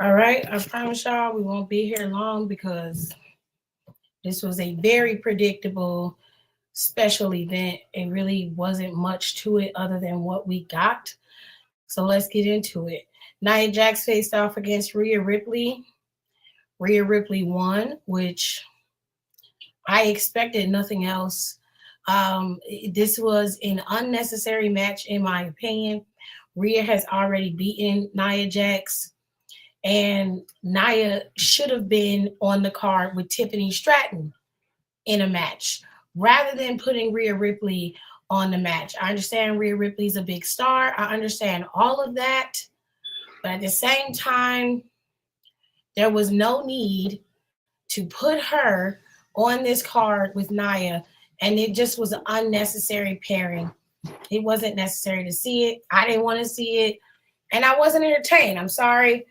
All right, I promise y'all we won't be here long because this was a very predictable special event. It really wasn't much to it other than what we got. So let's get into it. Nia Jax faced off against Rhea Ripley. Rhea Ripley won, which I expected nothing else. This was an unnecessary match, in my opinion. Rhea has already beaten Nia Jax, and Nia should have been on the card with Tiffany Stratton in a match rather than putting Rhea Ripley on the match. I understand Rhea Ripley's a big star. I understand all of that. But at the same time, there was no need to put her on this card with Nia, and it just was an unnecessary pairing. It wasn't necessary to see it. I didn't want to see it, and I wasn't entertained. I'm sorry.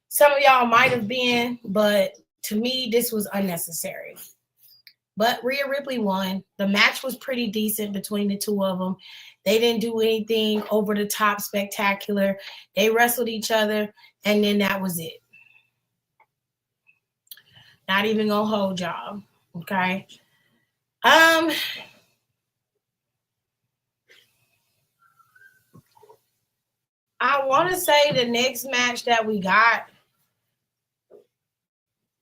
Some of y'all might have been, but to me, this was unnecessary. But Rhea Ripley won. The match was pretty decent between the two of them. They didn't do anything over the top spectacular. They wrestled each other, and then that was it. Not even gonna hold y'all. Okay. Um, I want to say the next match that we got,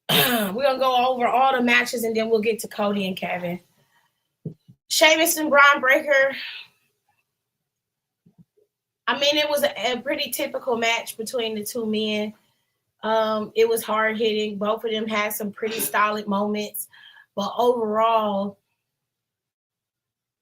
we're gonna go over all the matches and then we'll get to Cody and Kevin. Sheamus and Braun Breaker. I mean, it was a pretty typical match between the two men. It was hard hitting. Both of them had some pretty solid moments, but overall,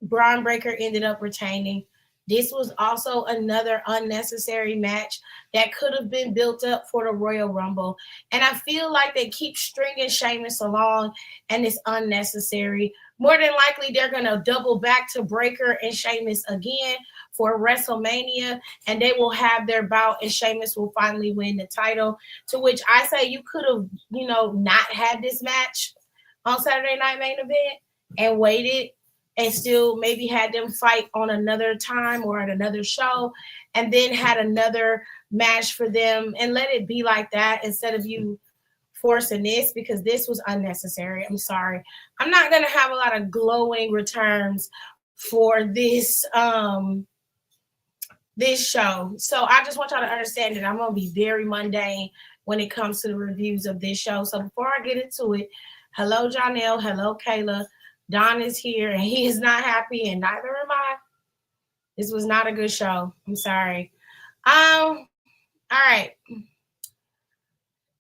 Braun Breaker ended up retaining. This was also another unnecessary match that could have been built up for the Royal Rumble. And I feel like they keep stringing Sheamus along and it's unnecessary. More than likely, they're going to double back to Breaker and Sheamus again for WrestleMania, and they will have their bout, and Sheamus will finally win the title. To which I say you could have, not had this match on Saturday Night Main Event and waited and still maybe had them fight on another time or at another show and then had another match for them and let it be like that instead of you forcing this, because this was unnecessary. I'm sorry. I'm not going to have a lot of glowing returns for this show. So I just want y'all to understand that I'm going to be very mundane when it comes to the reviews of this show. So before I get into it, hello, Jonelle. Hello, Kayla. Don is here and he is not happy, and neither am I. This was not a good show. I'm sorry. All right.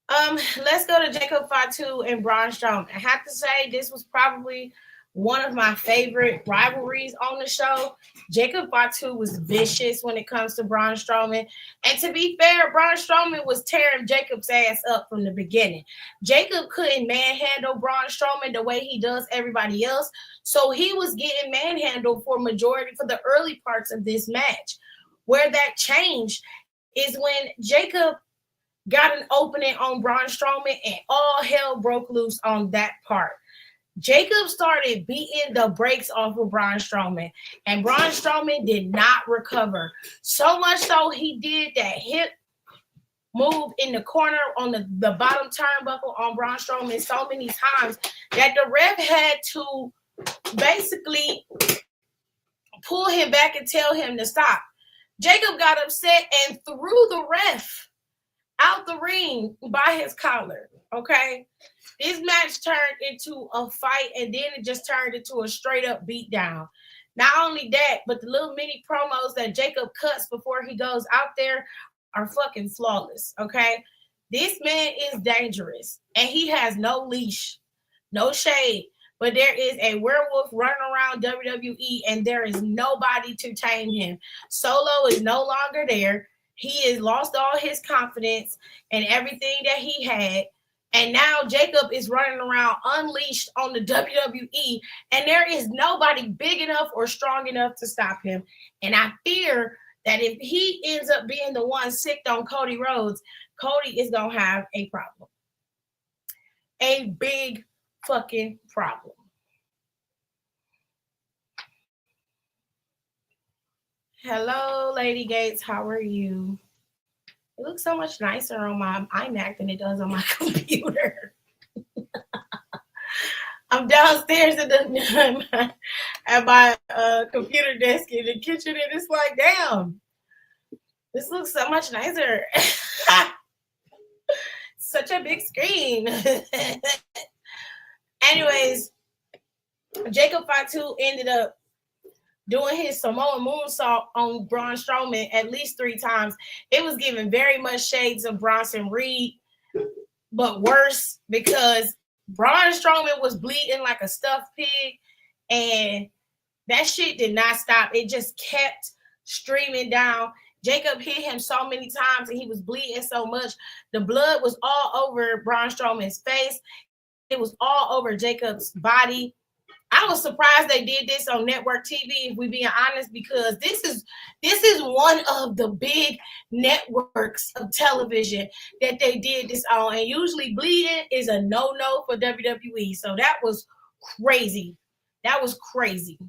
Let's go to Jacob Fatu and Braun Strowman. I have to say this was probably one of my favorite rivalries on the show. Jacob Fatu was vicious when it comes to Braun Strowman. And to be fair, Braun Strowman was tearing Jacob's ass up from the beginning. Jacob couldn't manhandle Braun Strowman the way he does everybody else. So he was getting manhandled for the early parts of this match. Where that changed is when Jacob got an opening on Braun Strowman and all hell broke loose on that part. Jacob started beating the brakes off of Braun Strowman, and Braun Strowman did not recover. So much so he did that hip move in the corner on the bottom turnbuckle on Braun Strowman so many times that the ref had to basically pull him back and tell him to stop. Jacob got upset and threw the ref out the ring by his collar. Okay. This match turned into a fight, and then it just turned into a straight up beatdown. Not only that, but the little mini promos that Jacob cuts before he goes out there are fucking flawless. Okay. This man is dangerous and he has no leash, no shade. But there is a werewolf running around WWE and there is nobody to tame him. Solo is no longer there. He has lost all his confidence and everything that he had. And now Jacob is running around unleashed on the WWE, and there is nobody big enough or strong enough to stop him. And I fear that if he ends up being the one sick on Cody Rhodes, Cody is going to have a problem. A big fucking problem. Hello, Lady Gates. How are you? It looks so much nicer on my iMac than it does on my computer. I'm downstairs at my computer desk in the kitchen, and it's like, damn, this looks so much nicer. Such a big screen. Anyways, Jacob Fatu ended up doing his Samoan moonsault on Braun Strowman at least 3 times. It was giving very much shades of Bronson Reed, but worse because Braun Strowman was bleeding like a stuffed pig, and that shit did not stop. It just kept streaming down. Jacob hit him so many times, and he was bleeding so much. The blood was all over Braun Strowman's face. It was all over Jacob's body. I was surprised they did this on network TV, if we being honest, because this is one of the big networks of television that they did this on. And usually bleeding is a no-no for WWE. So that was crazy. That was crazy.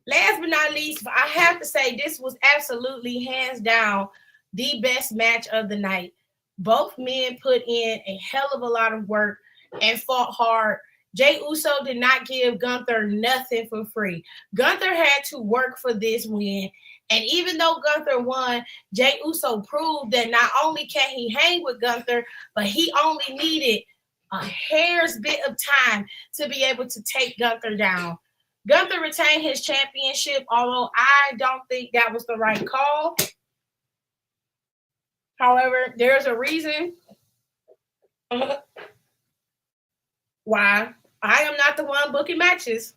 Last but not least, I have to say this was absolutely hands down the best match of the night. Both men put in a hell of a lot of work and fought hard. Jey Uso did not give Gunther nothing for free. Gunther had to work for this win. And even though Gunther won, Jey Uso proved that not only can he hang with Gunther, but he only needed a hair's bit of time to be able to take Gunther down. Gunther retained his championship, although I don't think that was the right call. However, there's a reason why I am not the one booking matches,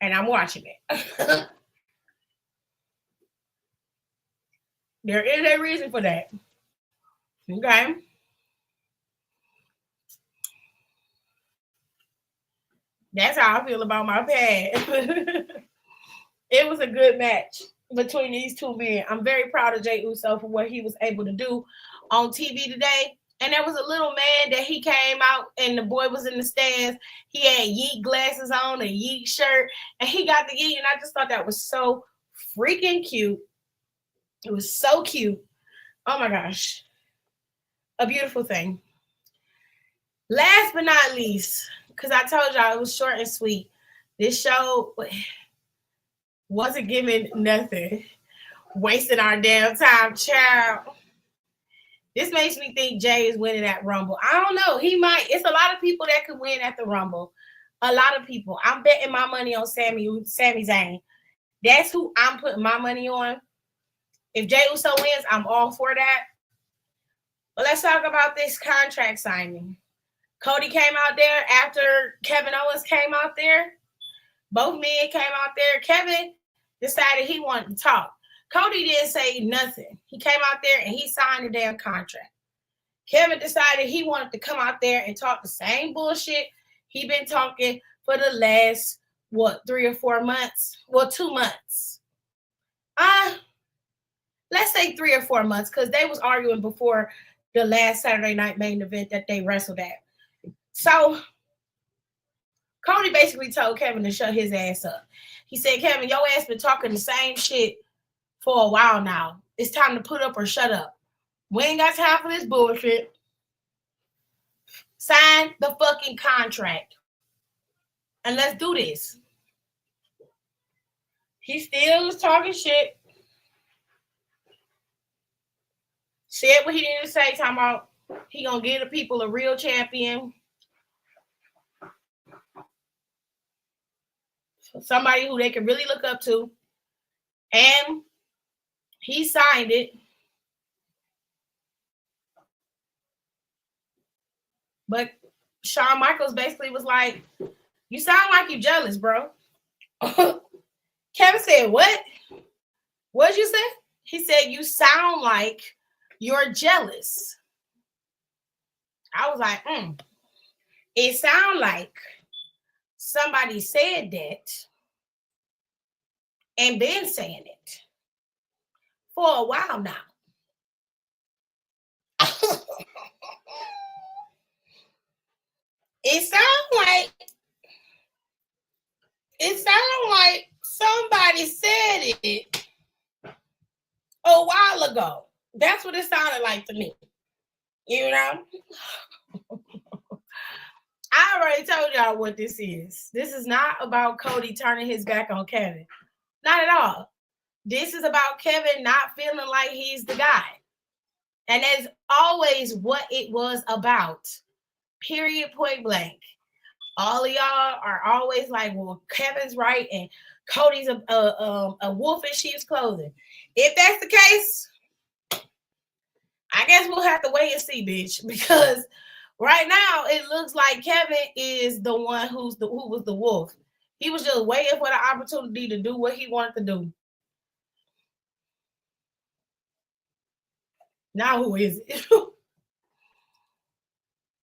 and I'm watching it. There is a reason for that. Okay. That's how I feel about my pad. It was a good match between these two men. I'm very proud of Jey Uso for what he was able to do on TV today. And there was a little man that he came out and the boy was in the stands. He had Yeet glasses on, a Yeet shirt, and he got the Yeet. And I just thought that was so freaking cute. It was so cute. Oh my gosh. A beautiful thing. Last but not least, because I told y'all it was short and sweet, this show wasn't giving nothing. Wasting our damn time, child. This makes me think Jay is winning that Rumble. I don't know. He might. It's a lot of people that could win at the Rumble. A lot of people. I'm betting my money on Sami Zayn. That's who I'm putting my money on. If Jey Uso wins, I'm all for that. But let's talk about this contract signing. Cody came out there after Kevin Owens came out there. Both men came out there. Kevin decided he wanted to talk. Cody didn't say nothing. He came out there and he signed a damn contract. Kevin decided he wanted to come out there and talk the same bullshit he been talking for the last, 3 or 4 months? Well, 2 months. Let's say 3 or 4 months, because they was arguing before the last Saturday night main event that they wrestled at. So Cody basically told Kevin to shut his ass up. He said, Kevin, your ass been talking the same shit for a while now. It's time to put up or shut up. We ain't got time for this bullshit. Sign the fucking contract. And let's do this. He still was talking shit. Said what he didn't say, talking about he gonna give the people a real champion. Somebody who they can really look up to. And he signed it. But Shawn Michaels basically was like, you sound like you jealous, bro. Kevin said, what? What'd you say? He said, you sound like you're jealous. I was like, It sound like somebody said that and been saying it for a while now. It sound like somebody said it a while ago. That's what it sounded like to me. You know? I already told y'all what this is. This is not about Cody turning his back on Kevin. Not at all. This is about Kevin not feeling like he's the guy. And that's always what it was about. Period, point blank. All of y'all are always like, well, Kevin's right and Cody's a wolf in sheep's clothing. If that's the case, I guess we'll have to wait and see, bitch. Because right now it looks like Kevin is the one who was the wolf. He was just waiting for the opportunity to do what he wanted to do. Now who is it?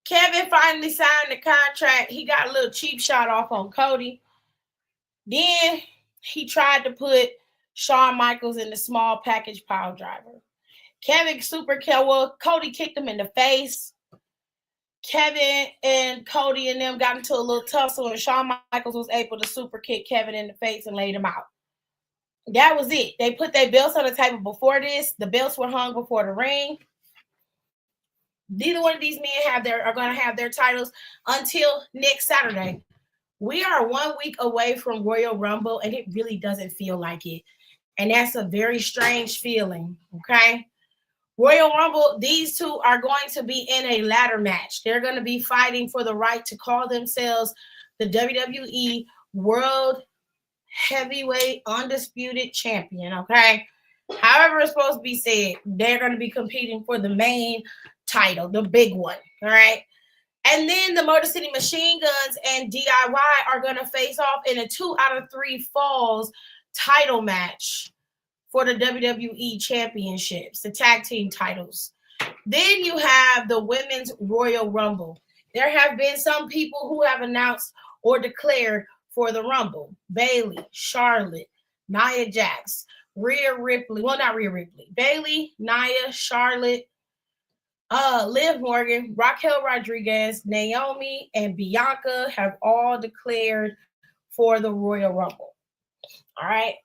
Kevin finally signed the contract. He got a little cheap shot off on Cody. Then he tried to put Shawn Michaels in the small package pile driver. Cody kicked him in the face. Kevin and Cody and them got into a little tussle, and Shawn Michaels was able to super kick Kevin in the face and laid him out. That was it. They put their belts on the table before this. The belts were hung before the ring. Neither one of these men are going to have their titles until next Saturday. We are 1 week away from Royal Rumble, and it really doesn't feel like it. And that's a very strange feeling, okay? Royal Rumble, these two are going to be in a ladder match. They're going to be fighting for the right to call themselves the WWE World Heavyweight Undisputed Champion, okay? However it's supposed to be said, they're going to be competing for the main title, the big one, all right? And then the Motor City Machine Guns and DIY are going to face off in a 2 out of 3 falls title match for the WWE Championships, the tag team titles. Then you have the Women's Royal Rumble. There have been some people who have announced or declared for the Rumble. Bayley, Charlotte, Nia Jax, Rhea Ripley. Well, not Rhea Ripley. Bayley, Nia, Charlotte, Liv Morgan, Raquel Rodriguez, Naomi, and Bianca have all declared for the Royal Rumble. All right.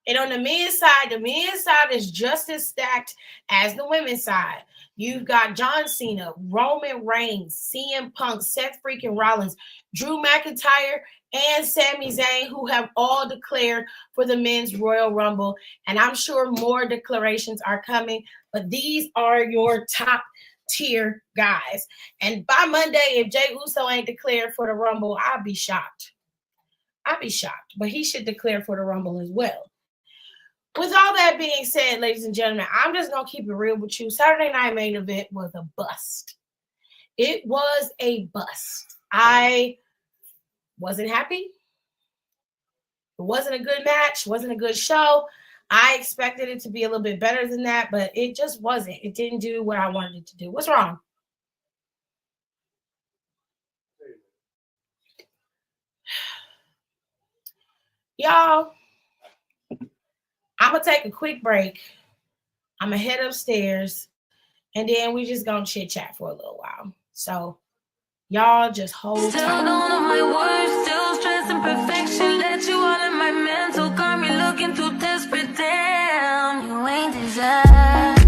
And on the men's side is just as stacked as the women's side. You've got John Cena, Roman Reigns, CM Punk, Seth freaking Rollins, Drew McIntyre, and Sami Zayn, who have all declared for the men's Royal Rumble. And I'm sure more declarations are coming, but these are your top tier guys. And by Monday, if Jey Uso ain't declared for the Rumble, I'll be shocked. But he should declare for the Rumble as well. With all that being said, ladies and gentlemen, I'm just going to keep it real with you. Saturday Night Main Event was a bust. It was a bust. I wasn't happy. It wasn't a good match. Wasn't a good show. I expected it to be a little bit better than that, but it just wasn't. It didn't do what I wanted it to do. What's wrong? Y'all, I'm going to take a quick break. I'm going to head upstairs, and then we just going to chit-chat for a little while. So, y'all just hold tight. Still don't know my words, still stressing perfection. Let you all in my mental, got me looking too desperate. Damn, you ain't desired.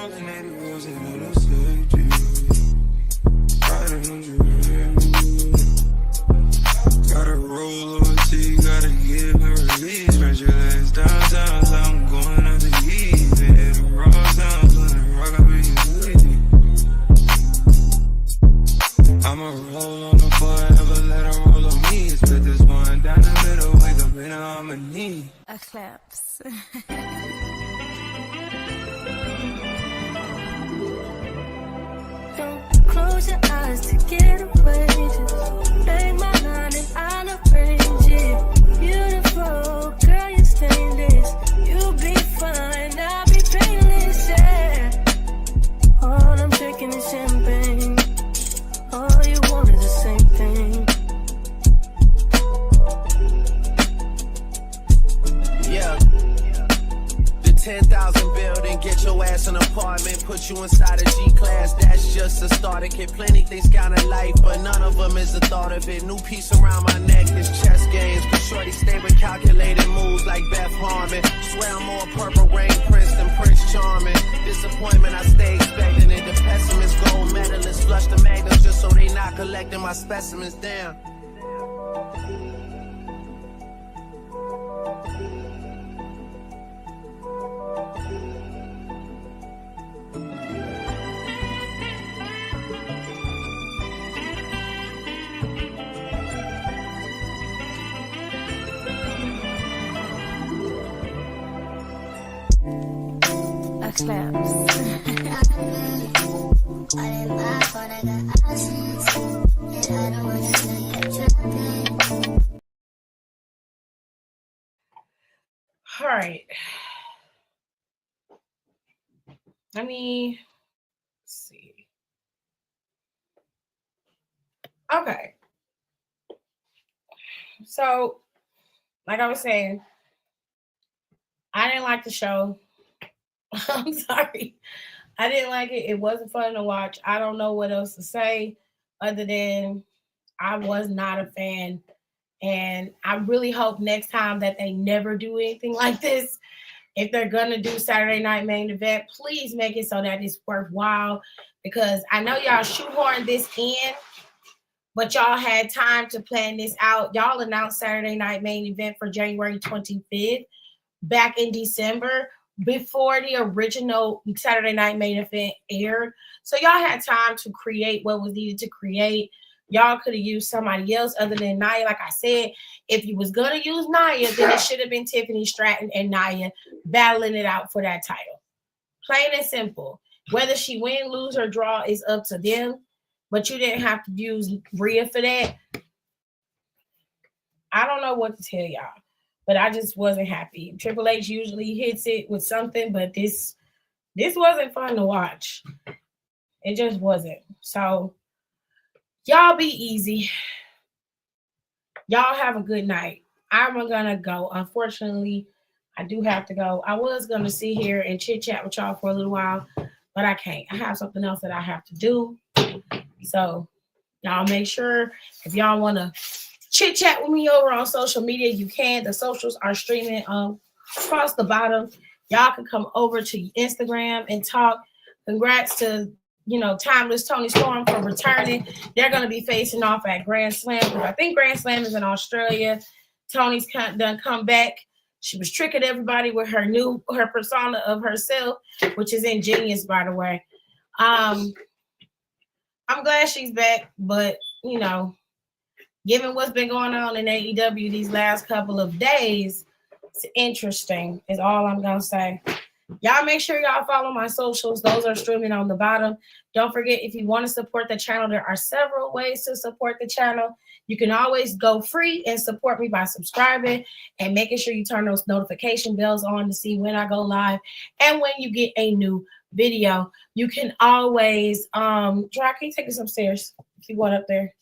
rolling 80 wheels and it'll save you. Riding on you. Gotta roll over to you, gotta give her release. Spread your legs downtown, so I'm going out to eat. Hit the raw sounds when I rock up in your sleep. I'ma roll on the forever, let her roll on me. Split this one down the middle, wake up in on my knee. Eclipse. Don't close your eyes to get away. Just bang my line and I'll arrange it. Beautiful, girl, you're stainless. You'll be fine, I'll be painless, yeah. All I'm drinking is champagne. All you want is the same thing. Yeah. The 10,000 building, get your ass an apartment, put you inside a G-class, that's just a starter kit. Plenty things count in life, but none of them is the thought of it. New piece around my neck, this chess games, but shorty stay with calculated moves like Beth Harmon. Swear I'm more Purple Rain Prince than Prince Charming. Disappointment I stay expecting it. The pessimist, gold medalist, flush the magnums just so they not collecting my specimens down. All right. Let me see. Okay. So, like I was saying, I didn't like the show. I'm sorry. I didn't like it. It wasn't fun to watch. I don't know what else to say other than I was not a fan. And I really hope next time that they never do anything like this. If they're going to do Saturday Night Main Event, please make it so that it's worthwhile. Because I know y'all shoehorned this in, but y'all had time to plan this out. Y'all announced Saturday Night Main Event for January 25th back in December before the original Saturday Night Main Event aired. So y'all had time to create what was needed to create. Y'all could have used somebody else other than Nia. Like I said, if you was going to use Nia, then it should have been Tiffany Stratton and Nia battling it out for that title. Plain and simple. Whether she win, lose, or draw is up to them. But you didn't have to use Rhea for that. I don't know what to tell y'all. But I just wasn't happy. Triple H usually hits it with something, but this wasn't fun to watch. It just wasn't. So, y'all be easy. Y'all have a good night. I'm going to go. Unfortunately, I do have to go. I was going to sit here and chit-chat with y'all for a little while, but I can't. I have something else that I have to do. So, y'all make sure if y'all want to chit chat with me over on social media, you can. The socials are streaming across the bottom. Y'all can come over to Instagram and talk. Congrats to Timeless Toni Storm for returning. They're going to be facing off at Grand Slam. I think Grand Slam is in Australia. Toni's done come back. She was tricking everybody with her persona of herself, which is ingenious, by the way. I'm glad she's back, but given what's been going on in AEW these last couple of days, it's interesting, is all I'm going to say. Y'all make sure y'all follow my socials. Those are streaming on the bottom. Don't forget, if you want to support the channel, there are several ways to support the channel. You can always go free and support me by subscribing and making sure you turn those notification bells on to see when I go live and when you get a new video. You can always, Dry, can you take us upstairs if you want up there?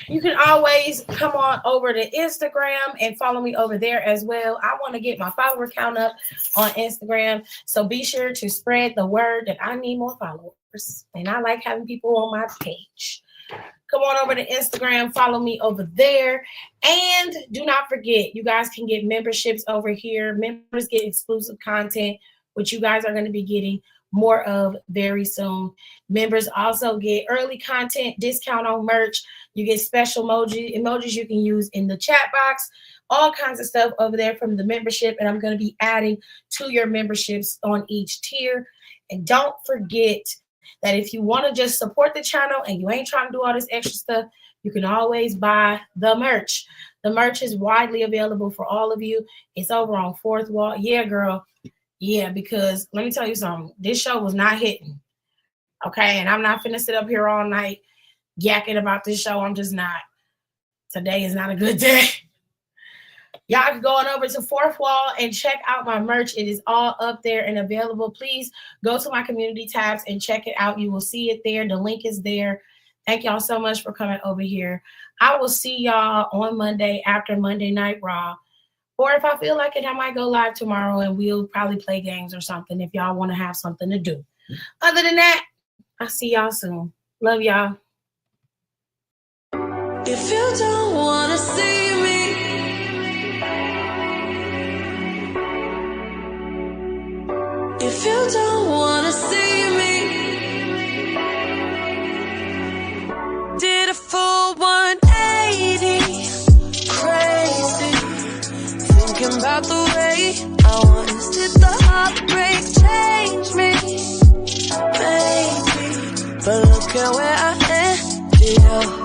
You can always come on over to Instagram and follow me over there as well. I want to get my follower count up on Instagram. So be sure to spread the word that I need more followers. And I like having people on my page. Come on over to Instagram. Follow me over there. And do not forget, you guys can get memberships over here. Members get exclusive content which you guys are going to be getting more of very soon. Members also get early content, discount on merch. You get special emojis you can use in the chat box, all kinds of stuff over there from the membership. And I'm going to be adding to your memberships on each tier. And don't forget that if you want to just support the channel and you ain't trying to do all this extra stuff, you can always buy the merch. The merch is widely available for all of you. It's over on Fourth Wall. Yeah, girl. Yeah, because let me tell you something. This show was not hitting. Okay, and I'm not finna sit up here all night yakking about this show. I'm just not. Today is not a good day. Y'all can go on over to Fourth Wall and check out my merch. It is all up there and available. Please go to my community tabs and check it out. You will see it there. The link is there. Thank y'all so much for coming over here. I will see y'all on Monday after Monday Night Raw. Or if I feel like it, I might go live tomorrow and we'll probably play games or something if y'all want to have something to do. Other than that, I'll see y'all soon. Love y'all. If you don't wanna see me, if you don't wanna see me, did a full 180, crazy, thinking about the way I was. Did the heartbreak change me, baby? But look at where I ended up.